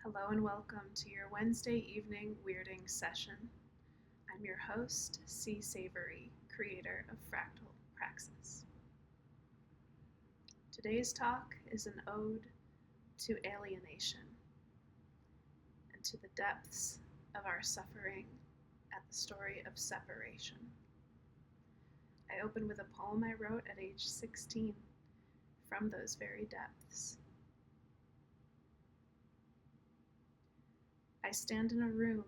Hello and welcome to your Wednesday evening weirding session. I'm your host, C. Savory, creator of Fractal Praxis. Today's talk is an ode to alienation and to the depths of our suffering at the story of separation. I open with a poem I wrote at age 16 from those very depths. I stand in a room,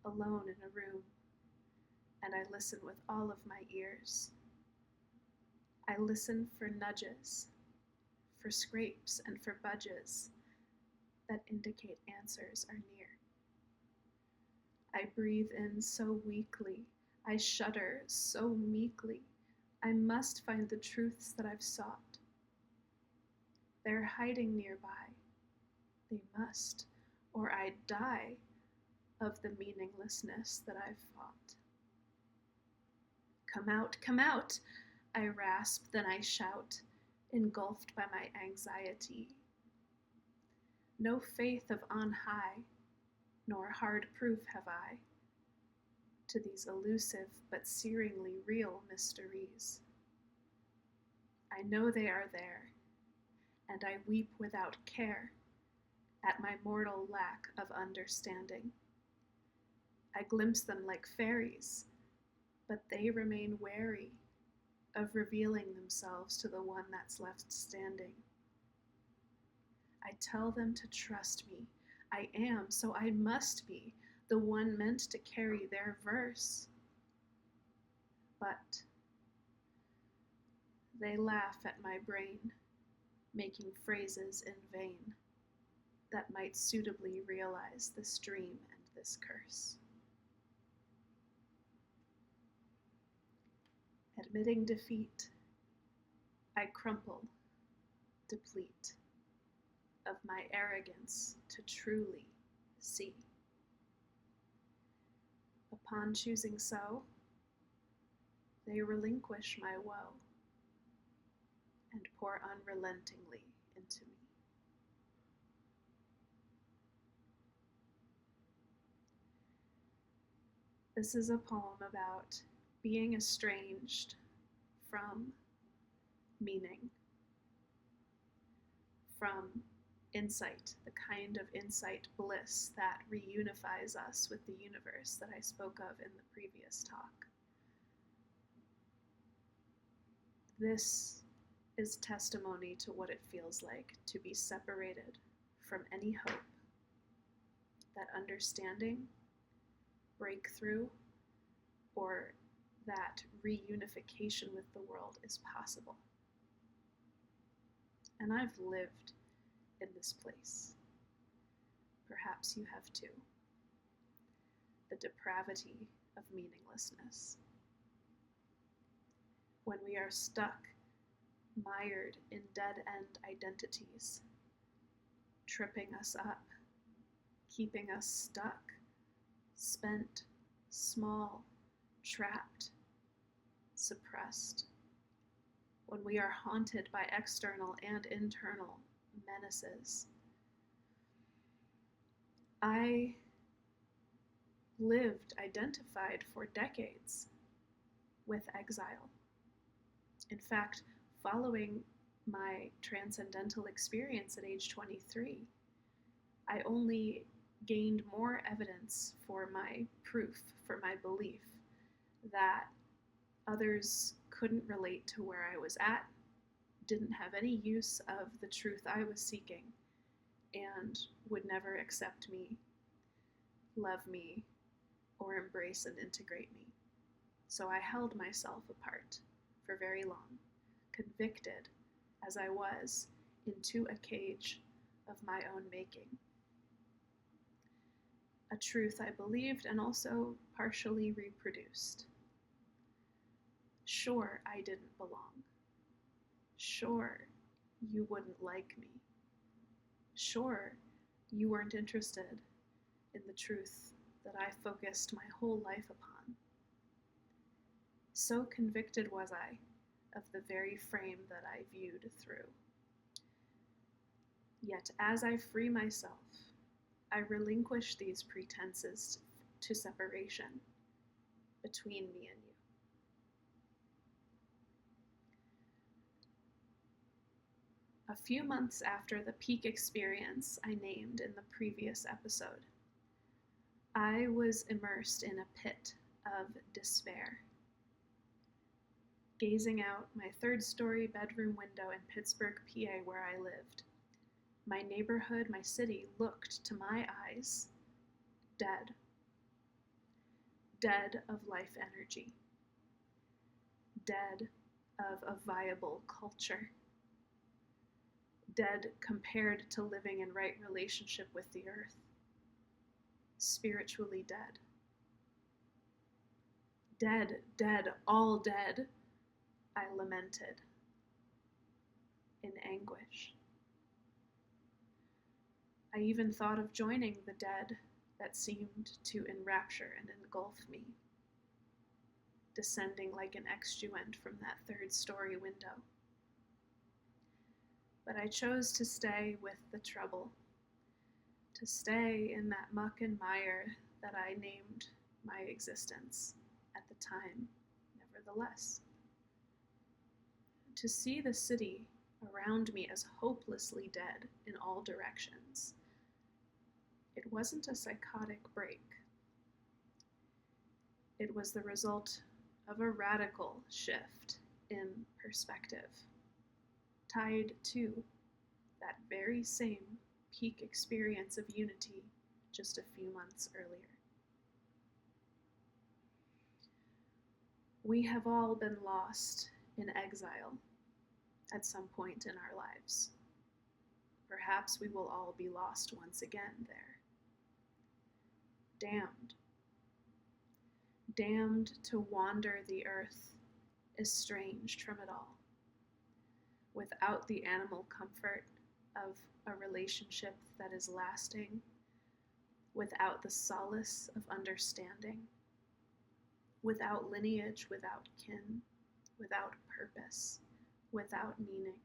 alone in a room, and I listen with all of my ears. I listen for nudges, for scrapes, and for budges that indicate answers are near. I breathe in so weakly, I shudder so meekly. I must find the truths that I've sought. They're hiding nearby. They must, or I'd die of the meaninglessness that I've fought. Come out, I rasp, then I shout, engulfed by my anxiety. No faith of on high, nor hard proof have I to these elusive but searingly real mysteries. I know they are there, and I weep without care at my mortal lack of understanding. I glimpse them like fairies, but they remain wary of revealing themselves to the one that's left standing. I tell them to trust me. I am, so I must be, the one meant to carry their verse. But they laugh at my brain, making phrases in vain that might suitably realize this dream and this curse. Admitting defeat, I crumple, deplete of my arrogance to truly see. Upon choosing so, they relinquish my woe and pour unrelentingly into me. This is a poem about being estranged from meaning, from insight, the kind of insight bliss that reunifies us with the universe that I spoke of in the previous talk. This is testimony to what it feels like to be separated from any hope that understanding, breakthrough, or that reunification with the world is possible. And I've lived in this place. Perhaps you have too. The depravity of meaninglessness. When we are stuck, mired in dead-end identities, tripping us up, keeping us stuck, spent, small, trapped, suppressed. When we are haunted by external and internal menaces. I lived identified for decades with exile. In fact, following my transcendental experience at age 23, I only gained more evidence for my proof, for my belief that others couldn't relate to where I was at, didn't have any use of the truth I was seeking, and would never accept me, love me, or embrace and integrate me. So I held myself apart for very long, convicted as I was into a cage of my own making. A truth I believed and also partially reproduced. Sure, I didn't belong. Sure, you wouldn't like me. Sure, you weren't interested in the truth that I focused my whole life upon. So convicted was I of the very frame that I viewed through. Yet as I free myself I relinquish these pretenses to separation between me and you. A few months after the peak experience I named in the previous episode, I was immersed in a pit of despair. Gazing out my third-story bedroom window in Pittsburgh, PA, where I lived, my neighborhood, my city, looked to my eyes dead. Dead of life energy. Dead of a viable culture. Dead compared to living in right relationship with the earth. Spiritually dead. Dead, dead, all dead, I lamented in anguish. I even thought of joining the dead that seemed to enrapture and engulf me, descending like an extuent from that third-story window. But I chose to stay with the trouble, to stay in that muck and mire that I named my existence at the time, nevertheless. To see the city around me as hopelessly dead in all directions, it wasn't a psychotic break. It was the result of a radical shift in perspective, tied to that very same peak experience of unity just a few months earlier. We have all been lost in exile at some point in our lives. Perhaps we will all be lost once again there. Damned. Damned to wander the earth, estranged from it all, without the animal comfort of a relationship that is lasting, without the solace of understanding, without lineage, without kin, without purpose, without meaning,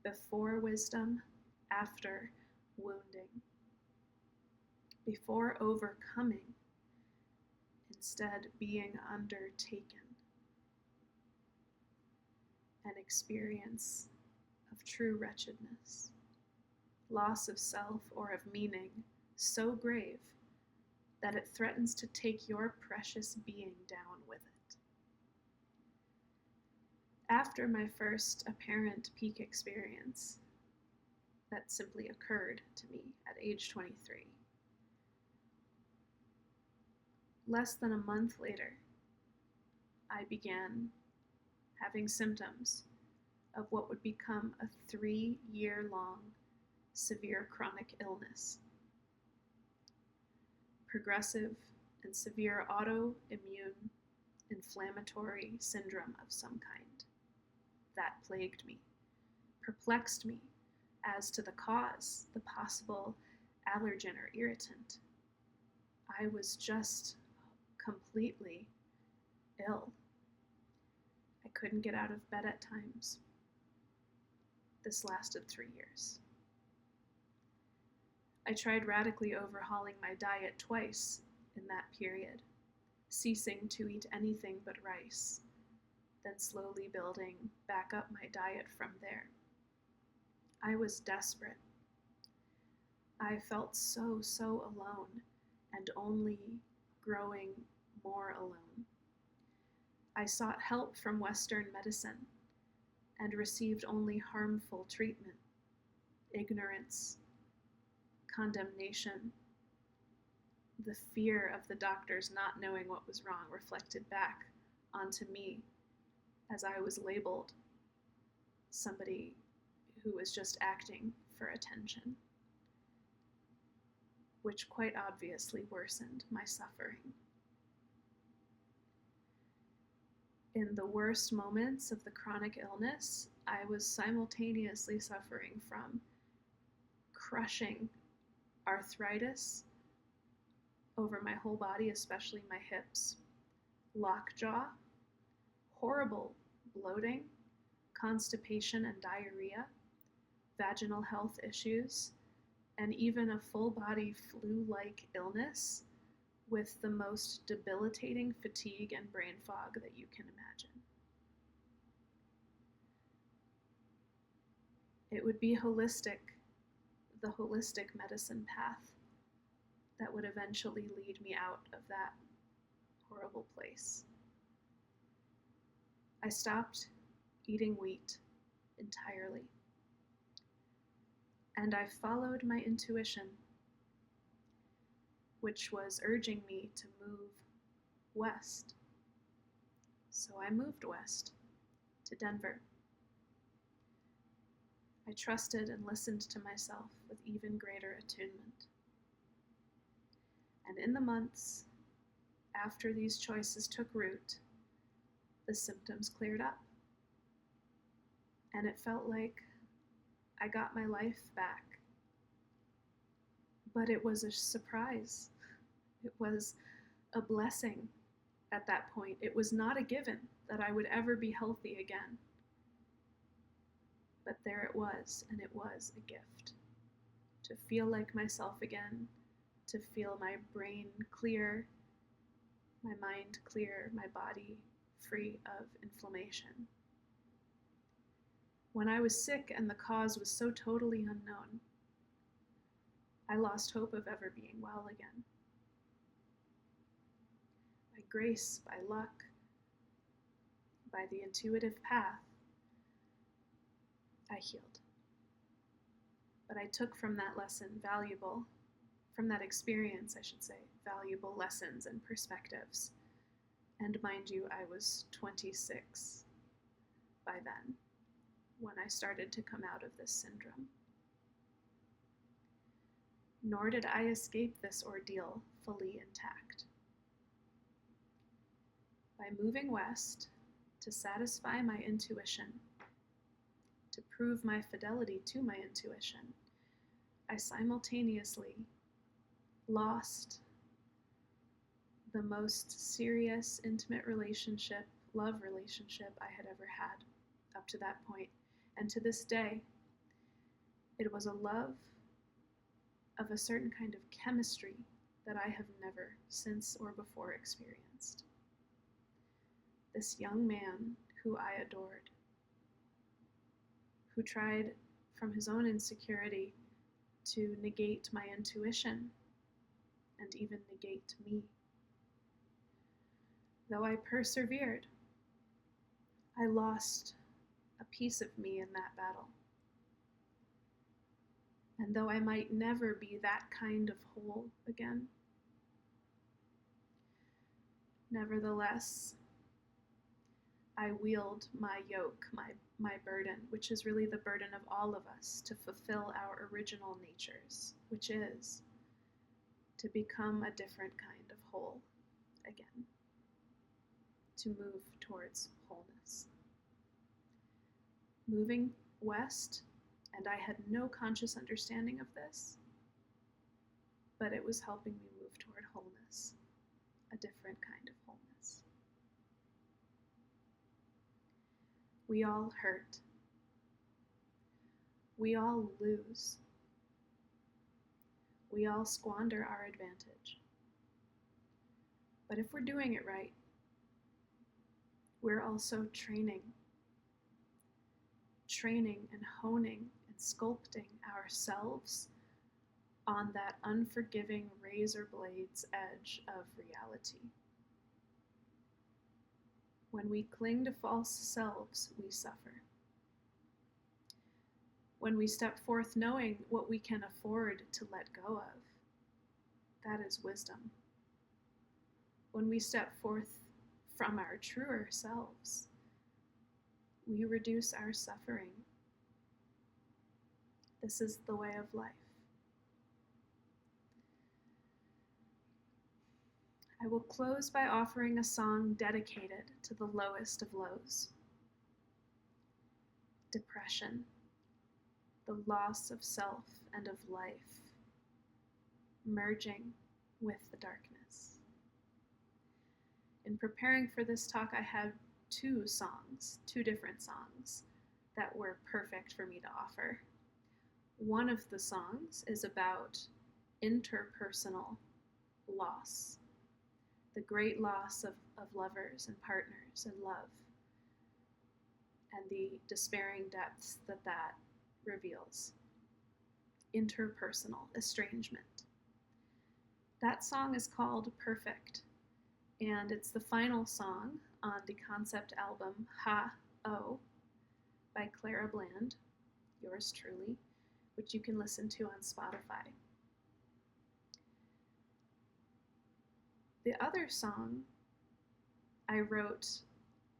before wisdom, after wounding, before overcoming, instead being undertaken, an experience of true wretchedness, loss of self or of meaning so grave that it threatens to take your precious being down with it. After my first apparent peak experience that simply occurred to me at age 23, less than a month later, I began having symptoms of what would become a 3-year-long severe chronic illness. Progressive and severe autoimmune inflammatory syndrome of some kind. That plagued me, perplexed me as to the cause, the possible allergen or irritant. I was just completely ill. I couldn't get out of bed at times. This lasted 3 years. I tried radically overhauling my diet twice in that period, ceasing to eat anything but rice, then slowly building back up my diet from there. I was desperate. I felt so alone and only growing more alone. I sought help from Western medicine and received only harmful treatment, ignorance, condemnation. The fear of the doctors not knowing what was wrong reflected back onto me as I was labeled somebody who was just acting for attention, which quite obviously worsened my suffering. In the worst moments of the chronic illness, I was simultaneously suffering from crushing arthritis over my whole body, especially my hips, lockjaw, horrible bloating, constipation and diarrhea, vaginal health issues, and even a full-body flu-like illness with the most debilitating fatigue and brain fog that you can imagine. It would be holistic, the holistic medicine path that would eventually lead me out of that horrible place. I stopped eating wheat entirely, and I followed my intuition, which was urging me to move west. So I moved west to Denver. I trusted and listened to myself with even greater attunement. And in the months after these choices took root, the symptoms cleared up. And it felt like I got my life back. But it was a surprise. It was a blessing at that point. It was not a given that I would ever be healthy again. But there it was, and it was a gift. To feel like myself again, to feel my brain clear, my mind clear, my body free of inflammation. When I was sick and the cause was so totally unknown, I lost hope of ever being well again. By grace, by luck, by the intuitive path, I healed. But I took from that lesson from that experience, I should say, valuable lessons and perspectives. And mind you, I was 26 by then, when I started to come out of this syndrome. Nor did I escape this ordeal fully intact. By moving west to satisfy my intuition, to prove my fidelity to my intuition, I simultaneously lost the most serious, intimate relationship, love relationship I had ever had up to that point. And to this day, it was a love of a certain kind of chemistry that I have never since or before experienced. This young man who I adored, who tried from his own insecurity to negate my intuition and even negate me. Though I persevered, I lost a piece of me in that battle. And though I might never be that kind of whole again, nevertheless, I wield my yoke, my burden, which is really the burden of all of us, to fulfill our original natures, which is to become a different kind of whole again, to move towards wholeness. Moving west, and I had no conscious understanding of this, but it was helping me move toward wholeness, a different kind of wholeness. We all hurt. We all lose. We all squander our advantage. But if we're doing it right, we're also training and honing and sculpting ourselves on that unforgiving razor blade's edge of reality. When we cling to false selves, we suffer. When we step forth knowing what we can afford to let go of, that is wisdom. When we step forth from our truer selves, we reduce our suffering. This is the way of life. I will close by offering a song dedicated to the lowest of lows. Depression, the loss of self and of life, merging with the darkness. In preparing for this talk, I had two different songs that were perfect for me to offer. One of the songs is about interpersonal loss, the great loss of lovers and partners and love, and the despairing depths that reveals. Interpersonal estrangement. That song is called Perfect, and it's the final song on the concept album Ha Oh by Clara Bland, yours truly, which you can listen to on Spotify. The other song I wrote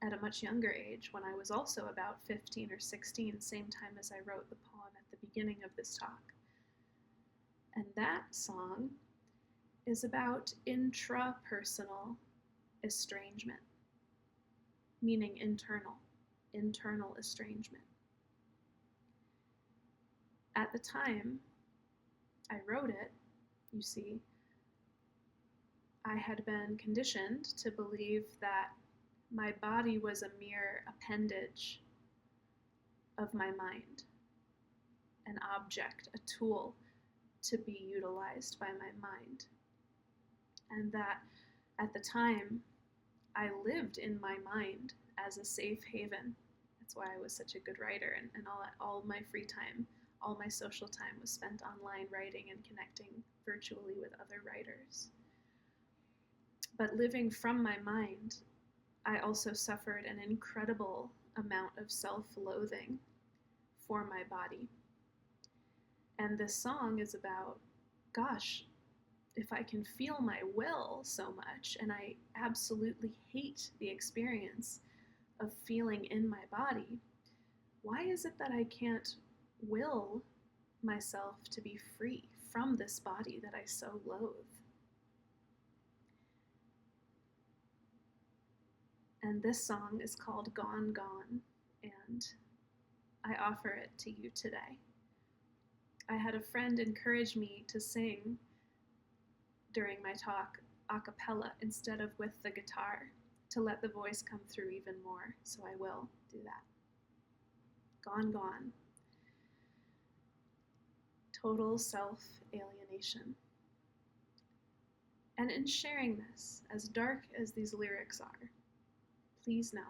at a much younger age, when I was also about 15 or 16, same time as I wrote the poem at the beginning of this talk. And that song is about intrapersonal estrangement, meaning internal estrangement. At the time I wrote it, you see, I had been conditioned to believe that my body was a mere appendage of my mind, an object, a tool to be utilized by my mind. And that at the time, I lived in my mind as a safe haven. That's why I was such a good writer, and all my free time, all my social time was spent online writing and connecting virtually with other writers. But living from my mind, I also suffered an incredible amount of self-loathing for my body. And this song is about, gosh, if I can feel my will so much, and I absolutely hate the experience of feeling in my body, why is it that I can't will myself to be free from this body that I so loathe? And this song is called Gone, Gone, and I offer it to you today. I had a friend encourage me to sing during my talk a cappella instead of with the guitar, to let the voice come through even more, so I will do that. Gone, gone. Total self-alienation. And in sharing this, as dark as these lyrics are, please know,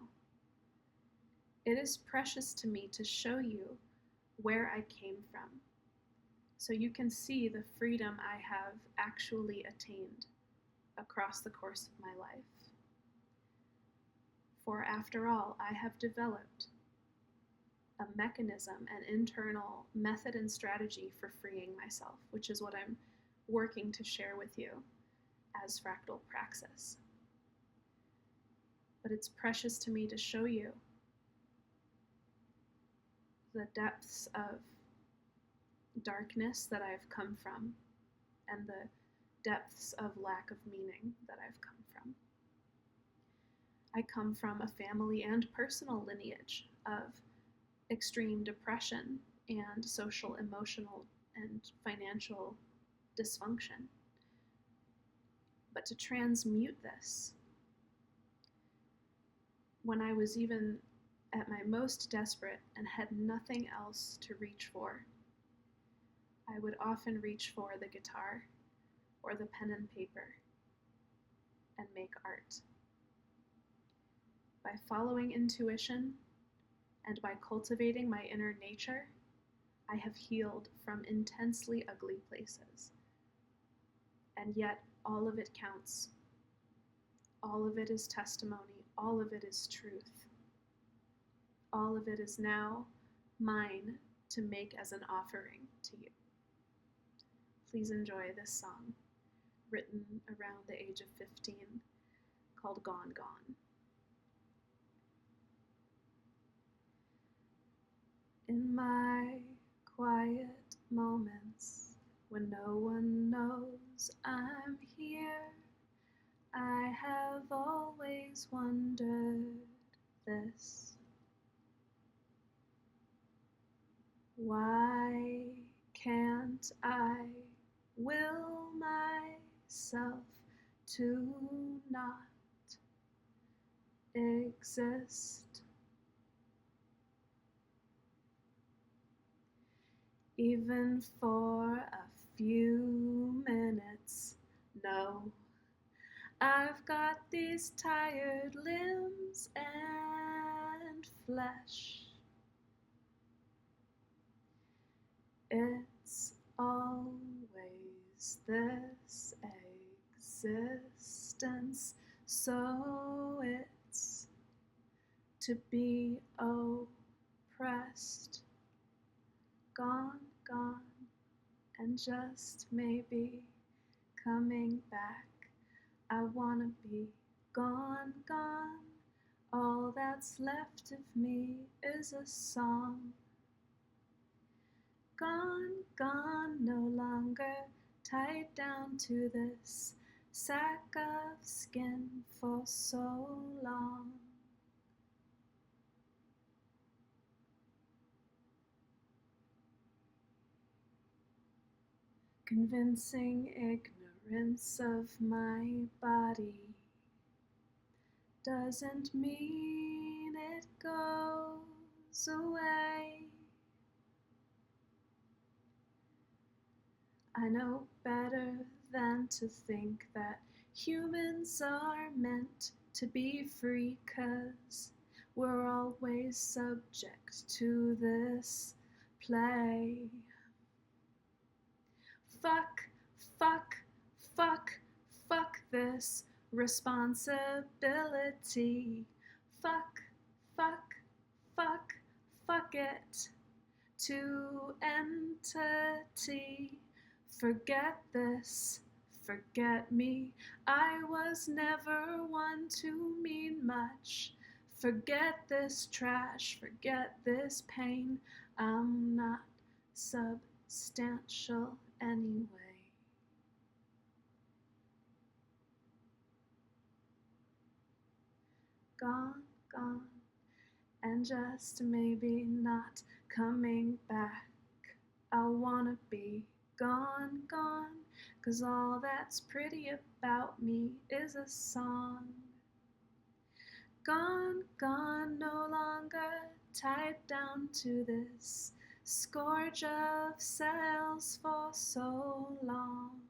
it is precious to me to show you where I came from, so you can see the freedom I have actually attained across the course of my life. For after all, I have developed a mechanism, an internal method and strategy for freeing myself, which is what I'm working to share with you as fractal praxis. But it's precious to me to show you the depths of darkness that I've come from and the depths of lack of meaning that I've come from. I come from a family and personal lineage of extreme depression and social, emotional, and financial dysfunction. But to transmute this, when I was even at my most desperate and had nothing else to reach for, I would often reach for the guitar or the pen and paper and make art. By following intuition and by cultivating my inner nature, I have healed from intensely ugly places. And yet, all of it counts. All of it is testimony. All of it is truth. All of it is now mine to make as an offering to you. Please enjoy this song, written around the age of 15, called Gone, Gone. In my quiet moments, when no one knows I'm here, I have always wondered this. Why can't I will myself to not exist? even for a few minutes. No, I've got these tired limbs and flesh. It's always this existence, so it's to be oppressed, gone, gone, and just maybe coming back. I wanna be gone, gone. All that's left of me is a song. Gone, gone, no longer tied down to this sack of skin for so long. Convincing ignorance of my body doesn't mean it goes away. I know better than to think that humans are meant to be free, 'cause we're always subject to this play. Fuck, fuck, fuck, fuck this responsibility. Fuck, fuck, fuck, fuck it to entity. Forget this, forget me. I was never one to mean much. Forget this trash, forget this pain. I'm not substantial anyway. Gone, gone, and just maybe not coming back. I wanna be gone, gone, 'cause all that's pretty about me is a song. Gone, gone, no longer tied down to this scourge of cells for so long.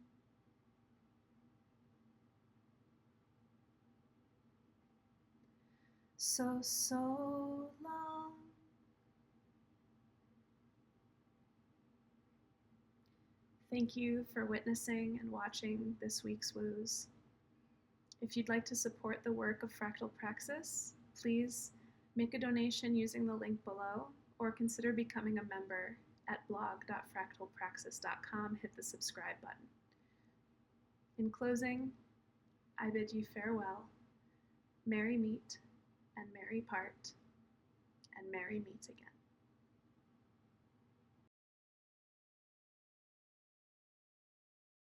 So long. Thank you for witnessing and watching this week's WEWS. If you'd like to support the work of Fractal Praxis, please make a donation using the link below, or consider becoming a member at blog.fractalpraxis.com. Hit the subscribe button. In closing, I bid you farewell. Merry meet and merry part, and merry meet again.